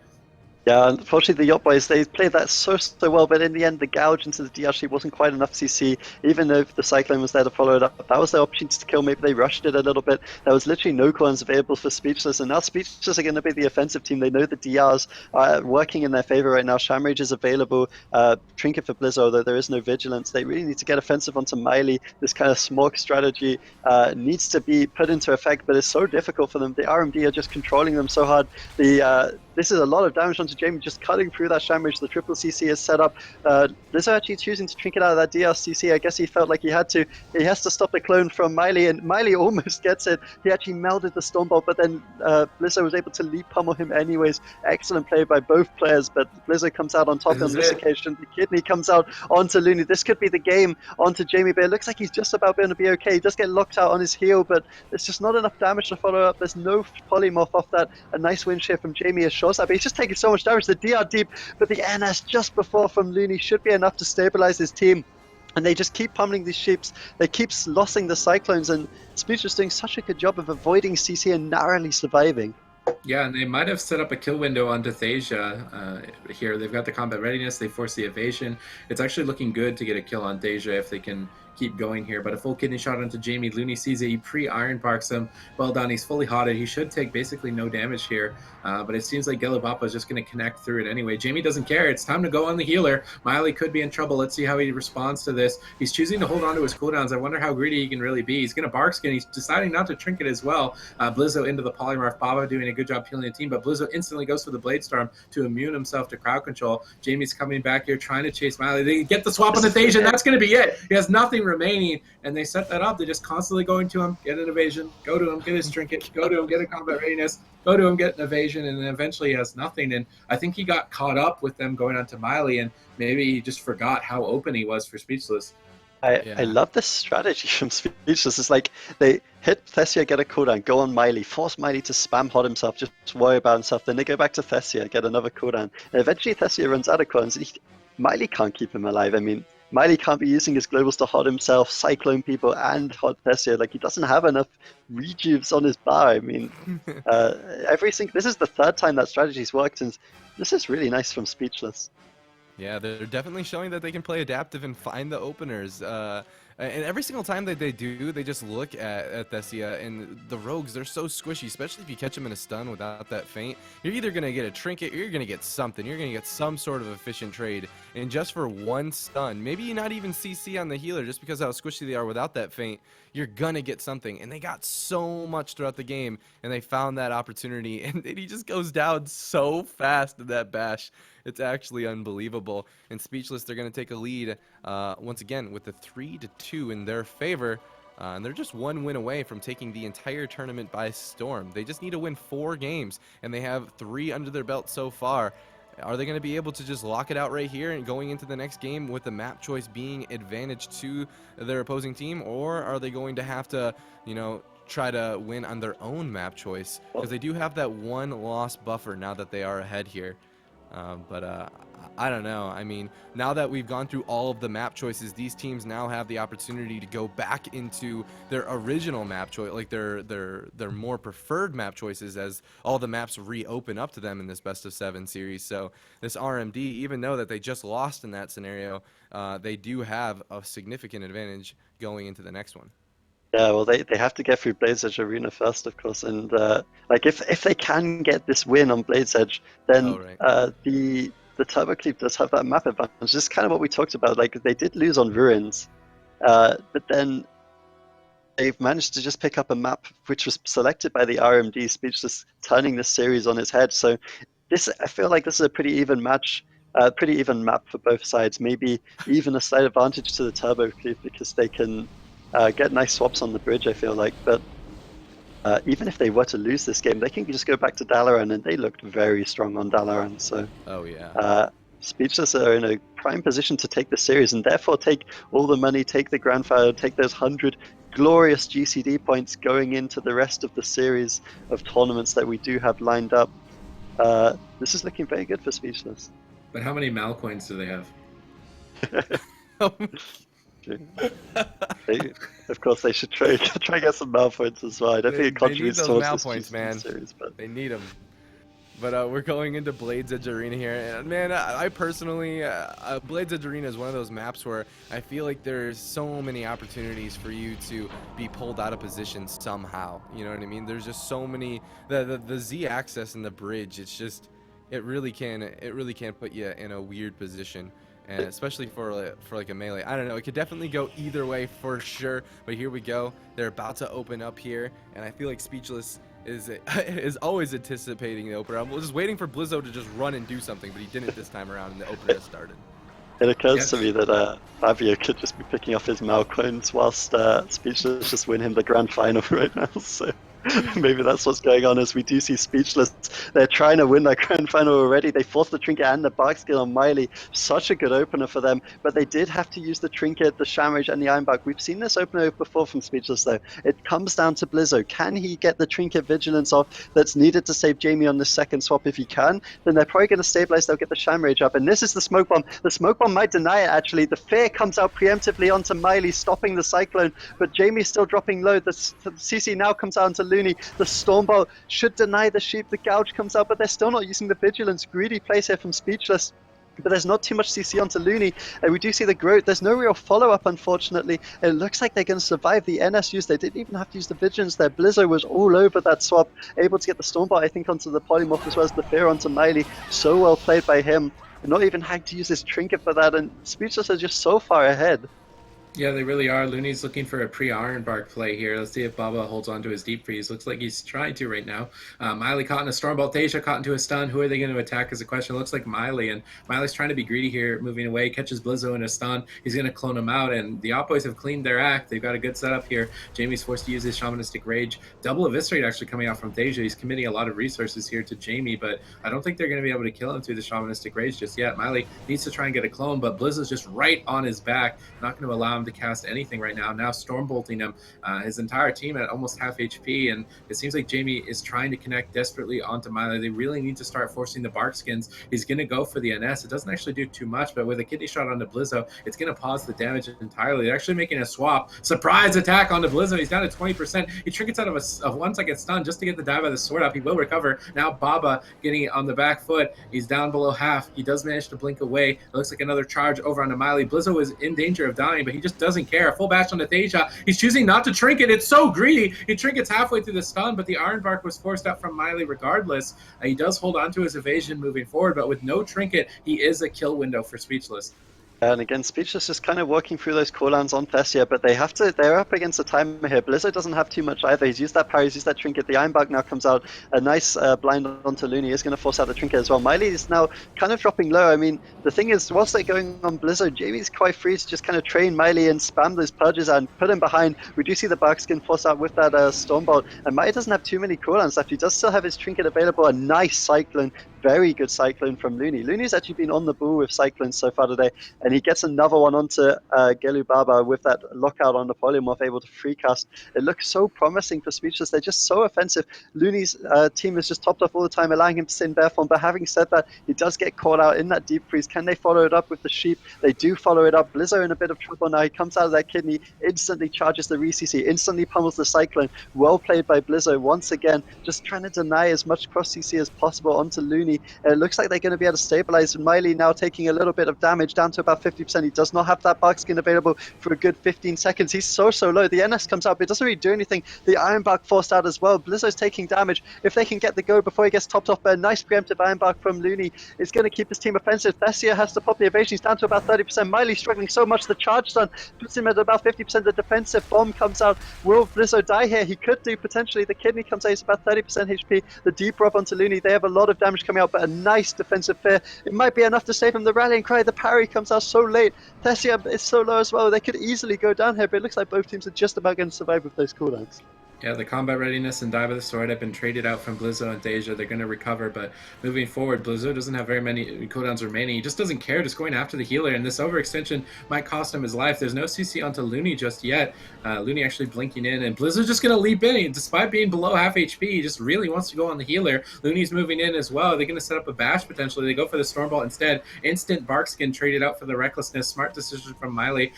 Yeah, unfortunately the Yacht Boys, they played that so well, but in the end the gouge into the DRC wasn't quite enough CC, even though the Cyclone was there to follow it up. That was their opportunity to kill. Maybe they rushed it a little bit. There was literally no clones available for Speechless, and now Speechless are going to be the offensive team. They know the DRs are working in their favor right now. Shamrage is available, Trinket for Blizz, although there is no Vigilance. They really need to get offensive onto Miley. This kind of smog strategy needs to be put into effect, but it's so difficult for them. The RMD are just controlling them so hard. This is a lot of damage onto Jamie, just cutting through that Shamrage. The triple CC is set up. Lizzo actually choosing to Trinket out of that DRCC. I guess he felt like he had to. He has to stop the clone from Miley, and Miley almost gets it. He actually melded the Stormbolt, but then Blizzo was able to leap pummel him anyways. Excellent play by both players, but Blizzo comes out on top on this occasion. The kidney comes out onto Looney. This could be the game onto Jamie, but it looks like he's just about going to be okay. He does get locked out on his heel, but there's just not enough damage to follow up. There's no polymorph off that. A nice win share from Jamie as but he's just taking so much damage. The DR deep, but the NS just before from Looney should be enough to stabilize his team. And they just keep pummeling these ships. They keep lossing the Cyclones, and Speechless doing such a good job of avoiding CC and narrowly surviving. Yeah, and they might have set up a kill window onto Thasia here. They've got the combat readiness. They force the evasion. It's actually looking good to get a kill on Thasia if they can keep going here. But a full kidney shot onto Jamie. Looney sees it. He pre-iron barks him. Well done. He's fully hotted. He should take basically no damage here. But it seems like Gpl Eu is just going to connect through it anyway. Jamie doesn't care. It's time to go on the healer. Miley could be in trouble. Let's see how he responds to this. He's choosing to hold on to his cooldowns. I wonder how greedy he can really be. He's going to bark skin. He's deciding not to trinket as well. Blizzo into the polymorph. Baba doing a good job healing the team, but Blizzo instantly goes for the Blade Storm to immune himself to crowd control. Jamie's coming back here trying to chase Miley. They get the swap on the Thasia, and that's going to be it. He has nothing remaining, and they set that up. They're just constantly going to him, get an evasion, go to him, get his trinket, go to him, get a combat readiness, go to him, get an evasion, and then eventually he has nothing. And I think he got caught up with them going on to Miley, and maybe he just forgot how open he was for Speechless. I love this strategy from Speechless. It's like they hit Thessia, get a cooldown, go on Miley, force Miley to spam hot himself, just worry about himself. Then they go back to Thessia, get another cooldown. And eventually Thessia runs out of clones. Miley can't keep him alive. I mean, Miley can't be using his globals to hot himself, cyclone people, and hot Thessia. Like, he doesn't have enough rejuves on his bar. I mean, this is the third time that strategy's worked, and this is really nice from Speechless. Yeah, they're definitely showing that they can play adaptive and find the openers. And every single time that they do, they just look at Thessia, and the rogues, they're so squishy, especially if you catch them in a stun without that feint. You're either going to get a trinket or you're going to get something. You're going to get some sort of efficient trade. And just for one stun, maybe you not even CC on the healer just because how squishy they are without that feint, you're going to get something. And they got so much throughout the game, and they found that opportunity, and he just goes down so fast in that bash. It's actually unbelievable. And Speechless, they're going to take a lead once again with a 3-2 in their favor. And they're just one win away from taking the entire tournament by storm. They just need to win 4 games, and they have 3 under their belt so far. Are they going to be able to just lock it out right here and going into the next game with the map choice being advantage to their opposing team? Or are they going to have to, you know, try to win on their own map choice? Because they do have that 1 loss buffer now that they are ahead here. But I don't know. I mean, now that we've gone through all of the map choices, these teams now have the opportunity to go back into their original map choice, like their more preferred map choices, as all the maps reopen up to them in this best of 7 series. So this RMD, even though that they just lost in that scenario, they do have a significant advantage going into the next one. Yeah, well, they have to get through Blade's Edge Arena first, of course, and like if they can get this win on Blade's Edge, then the Turbo Cleave does have that map advantage. This is kind of what we talked about. Like, they did lose on Ruins, but then they've managed to just pick up a map which was selected by the RMD, Speechless, turning this series on its head. So I feel like this is a pretty even match. Pretty even map for both sides. Maybe even a slight advantage to the Turbo Cleave because they can get nice swaps on the bridge, I feel like. But even if they were to lose this game, they can just go back to Dalaran, and they looked very strong on Dalaran. So Speechless are in a prime position to take the series, and therefore take all the money, take the grand final, take those 100 glorious GCD points going into the rest of the series of tournaments that we do have lined up. This is looking very good for Speechless. But how many Mal coins do they have? Of course, they should try get some Mal points as well. I don't think it contributes towards this points, man. series, but they need them. But we're going into Blade's Edge Arena here, and man, I personally, Blade's Edge Arena is one of those maps where I feel like there's so many opportunities for you to be pulled out of position somehow. You know what I mean? There's just so many. The Z axis and the bridge. It's just, it really can put you in a weird position. And especially for like a melee, I don't know. It could definitely go either way for sure. But here we go. They're about to open up here, and I feel like Speechless is always anticipating the opener. I'm just waiting for Blizzo to just run and do something, but he didn't this time around, and the opener has started. It occurs to me that Fabio could just be picking off his Mal coins whilst Speechless just win him the grand final right now. So maybe that's what's going on, as we do see Speechless. They're trying to win that grand final already. They forced the trinket and the bark skill on Miley. Such a good opener for them, but they did have to use the trinket, the Shamrage, and the Ironbark. We've seen this opener before from Speechless, though. It comes down to Blizzo. Can he get the trinket vigilance off that's needed to save Jamie on the second swap? If he can, then they're probably going to stabilize. They'll get the Shamrage up, and this is the smoke bomb. The smoke bomb might deny it, actually. The fear comes out preemptively onto Miley, stopping the cyclone, but Jamie's still dropping low. The CC now comes out onto Looney. The Stormbolt should deny the sheep. The Gouge comes out, but they're still not using the vigilance. Greedy plays here from Speechless, but there's not too much CC onto Looney, and we do see the growth. There's no real follow-up, unfortunately. It looks like they're going to survive the NS use. They didn't even have to use the vigilance there. Blizzo was all over that swap, able to get the Stormbolt, I think, onto the Polymorph, as well as the Fear onto Miley. So well played by him. And not even had to use his trinket for that, and Speechless are just so far ahead. Yeah, they really are. Looney's looking for a pre-Ironbark play here. Let's see if Baba holds on to his Deep Freeze. Looks like he's trying to right now. Miley caught in a Stormbolt. Deja caught into a stun. Who are they going to attack is a question. It looks like Miley, and Miley's trying to be greedy here, moving away. Catches Blizzo in a stun. He's going to clone him out, and the Op Boys have cleaned their act. They've got a good setup here. Jamie's forced to use his Shamanistic Rage. Double Eviscerate actually coming out from Deja. He's committing a lot of resources here to Jamie, but I don't think they're going to be able to kill him through the Shamanistic Rage just yet. Miley needs to try and get a clone, but Blizzo's just right on his back. Not going to allow him to cast anything right now Stormbolting him, his entire team at almost half HP, and it seems like Jamie is trying to connect desperately onto Miley. They really need to start forcing the bark skins. He's going to go for the NS. It doesn't actually do too much, but with a kidney shot onto Blizzo, it's going to pause the damage entirely. They're actually making a swap. Surprise attack onto Blizzo. He's down to 20%. He trinkets out of a 1 second stun just to get the dive by the sword up. He will recover. Now Baba getting it on the back foot. He's down below half. He does manage to blink away. It looks like another charge over onto Miley. Blizzo is in danger of dying, but he just doesn't care. A full bash on the Deja. He's choosing not to trinket. It's so greedy. He trinkets halfway through the stun, but the Ironbark was forced out from Miley regardless. He does hold on to his evasion moving forward, but with no trinket, he is a kill window for Speechless. And again, Speechless is kind of working through those cooldowns on Thessia, but they're up against a timer here. Blizzo doesn't have too much either. He's used that parry, he's used that trinket. The Ironbark now comes out. A nice blind onto Looney is going to force out the trinket as well. Miley is now kind of dropping low. I mean, the thing is, whilst they're going on Blizzo, Jamie's quite free to just kind of train Miley and spam those purges and put him behind. We do see the Barkskin force out with that Stormbolt, and Miley doesn't have too many cooldowns left. He does still have his trinket available. A nice Cyclone very good Cyclone from Looney. Looney's actually been on the ball with Cyclones so far today, and he gets another one onto Gelu Baba with that lockout on the Polymorph, able to free cast. It looks so promising for Speechless. They're just so offensive. Looney's team is just topped off all the time, allowing him to stay in bear form, but having said that, he does get caught out in that deep freeze. Can they follow it up with the sheep? They do follow it up. Blizzo in a bit of trouble now. He comes out of that kidney, instantly charges the re-CC, instantly pummels the Cyclone. Well played by Blizzo once again, just trying to deny as much cross CC as possible onto Looney. It looks like they're going to be able to stabilize. Miley now taking a little bit of damage, down to about 50%. He does not have that bark skin available for a good 15 seconds. He's so low. The NS comes out, but it doesn't really do anything. The Iron Bark forced out as well. Blizzo's taking damage. If they can get the go before he gets topped off by a nice preemptive Iron Bark from Looney, it's going to keep his team offensive. Thessia has to pop the evasion. He's down to about 30%. Miley struggling so much. The charge stun puts him at about 50%. The defensive bomb comes out. Will Blizzo die here? He could do potentially. The kidney comes out. He's about 30% HP. The deep rub onto Looney. They have a lot of damage coming out, but a nice defensive fear. It might be enough to save him. The rallying cry. The parry comes out so late. Thessia is so low as well. They could easily go down here, but it looks like both teams are just about going to survive with those cooldowns. Yeah, the combat readiness and Die by the Sword have been traded out from Blizzo and Deja. They're going to recover, but moving forward, Blizzo doesn't have very many cooldowns remaining. He just doesn't care, just going after the healer, and this overextension might cost him his life. There's no CC onto Looney just yet. Looney actually blinking in, and Blizzo's just going to leap in. Despite being below half HP, he just really wants to go on the healer. Looney's moving in as well. They're going to set up a bash potentially. They go for the Stormbolt instead. Instant Barkskin traded out for the Recklessness. Smart decision from Miley.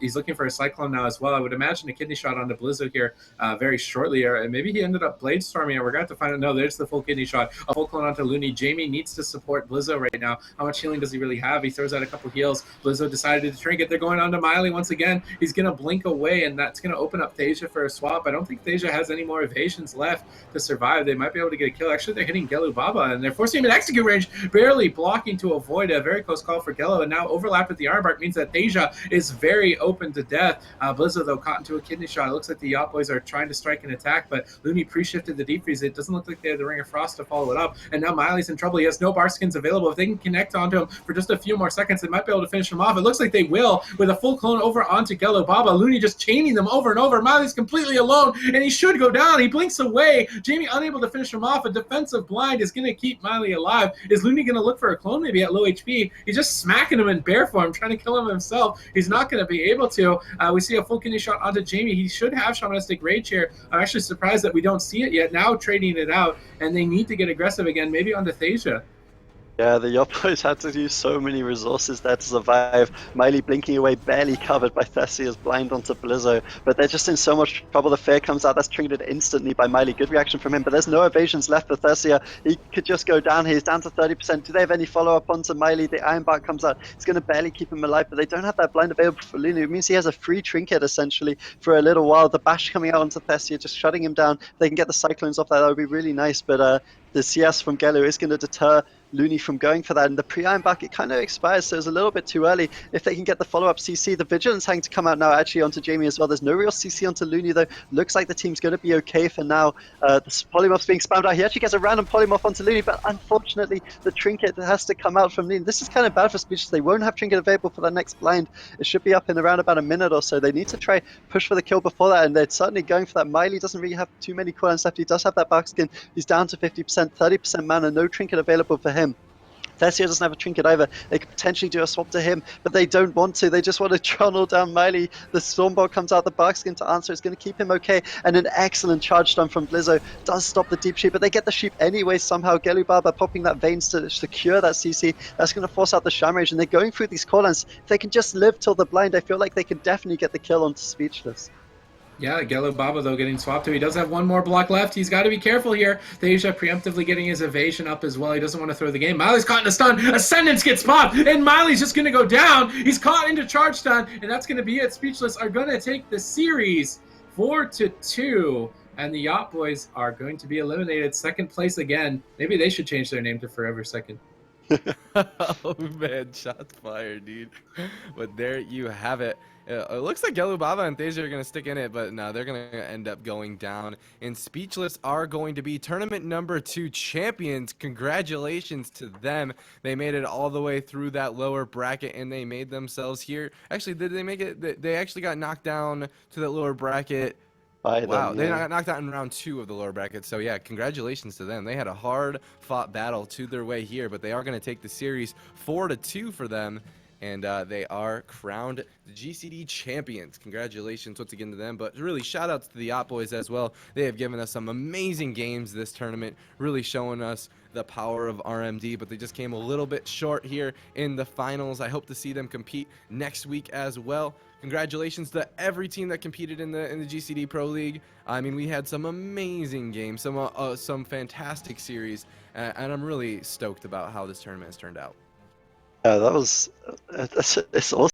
He's looking for a Cyclone now as well. I would imagine a kidney shot onto Blizzo here very shortly, or maybe he ended up blade storming it. We're going to have to find out. No, there's the full kidney shot. A full clone onto Looney. Jamie needs to support Blizzo right now. How much healing does he really have? He throws out a couple heals. Blizzo decided to trinket. They're going on to Miley once again. He's going to blink away, and that's going to open up Thasia for a swap. I don't think Thasia has any more evasions left to survive. They might be able to get a kill. Actually, they're hitting Gelu Baba, and they're forcing him in execute range, barely blocking to avoid a very close call for Gelu, and now overlap with the Ironbark means that Thasia is very open to death. Blizzo, though, caught into a kidney shot. It looks like the Yacht Boys are trying to strike an attack, but Looney pre-shifted the deep freeze. It doesn't look like they have the Ring of Frost to follow it up, and now Miley's in trouble. He has no bar skins available. If they can connect onto him for just a few more seconds, they might be able to finish him off. It looks like they will, with a full clone over onto Gelu Baba. Looney just chaining them over and over. Miley's completely alone, and he should go down. He blinks away. Jamie unable to finish him off. A defensive blind is going to keep Miley alive. Is Looney going to look for a clone maybe at low HP? He's just smacking him in bear form, trying to kill him himself. He's not going to be able to. We see a full kidney shot onto Jamie. He should have Shamanistic Rage here. I'm actually surprised that we don't see it yet. Now trading it out, and they need to get aggressive again, maybe onto Thasia. Yeah, the Yacht Boys had to use so many resources there to survive. Miley blinking away, barely covered by Thessia's blind onto Blizzo, but they're just in so much trouble. The Fair comes out, that's triggered instantly by Miley. Good reaction from him, but there's no evasions left for Thessia. He could just go down here. He's down to 30%. Do they have any follow-up onto Miley? The Iron Bark comes out. It's going to barely keep him alive, but they don't have that blind available for Luna. It means he has a free trinket, essentially, for a little while. The bash coming out onto Thessia, just shutting him down. If they can get the Cyclones off that would be really nice, but the CS from Gelu is going to deter Looney from going for that, and the pre-Iron Bark, it kind of expires, so it's a little bit too early. If they can get the follow-up CC, the Vigilance having to come out now actually onto Jamie as well. There's no real CC onto Looney though. Looks like the team's going to be okay for now. The Polymorph's being spammed out. He actually gets a random Polymorph onto Looney, but unfortunately the Trinket has to come out from Looney. This is kind of bad for Speechless. They won't have Trinket available for that next blind. It should be up in around about a minute or so. They need to try push for the kill before that, and they're certainly going for that. Miley doesn't really have too many cooldowns left. He does have that bark skin. He's down to 50%, 30% mana, no Trinket available for him. Thessia doesn't have a trinket either. They could potentially do a swap to him, but they don't want to. They just want to channel down Miley. The Stormbolt comes out, the Barkskin to answer. It's going to keep him okay, and an excellent charge stun from Blizzo does stop the deep sheep, but they get the sheep anyway somehow. Gelu Baba popping that veins to secure that CC. That's going to force out the Shamrage, and they're going through these cooldowns. If they can just live till the blind, I feel like they can definitely get the kill onto Speechless. Yeah, Gelu Baba, though, getting swapped to. He does have one more block left. He's got to be careful here. Thasia preemptively getting his evasion up as well. He doesn't want to throw the game. Miley's caught in a stun. Ascendance gets popped, and Miley's just going to go down. He's caught into charge stun, and that's going to be it. Speechless are going to take the series 4-2, and the Yacht Boys are going to be eliminated. Second place again. Maybe they should change their name to Forever Second. Oh man, shots fired, dude. But there you have it. It looks like Gelu Baba and Thasia are going to stick in it, but no, they're going to end up going down. And Speechless are going to be tournament number 2 champions. Congratulations to them. They made it all the way through that lower bracket, and they made themselves here. Actually, did they make it? They actually got knocked down to that lower bracket by Wow, them. they Yeah. got knocked out in round 2 of the lower bracket. So yeah, congratulations to them. They had a hard-fought battle to their way here, but they are going to take the series 4-2 for them, and they are crowned the GCD champions. Congratulations once again to them, but really shout-outs to the Yacht Boys as well. They have given us some amazing games this tournament, really showing us the power of RMD, but they just came a little bit short here in the finals. I hope to see them compete next week as well. Congratulations to every team that competed in the GCD Pro League. I mean, we had some amazing games, some fantastic series, and I'm really stoked about how this tournament has turned out. Yeah, that was it's awesome.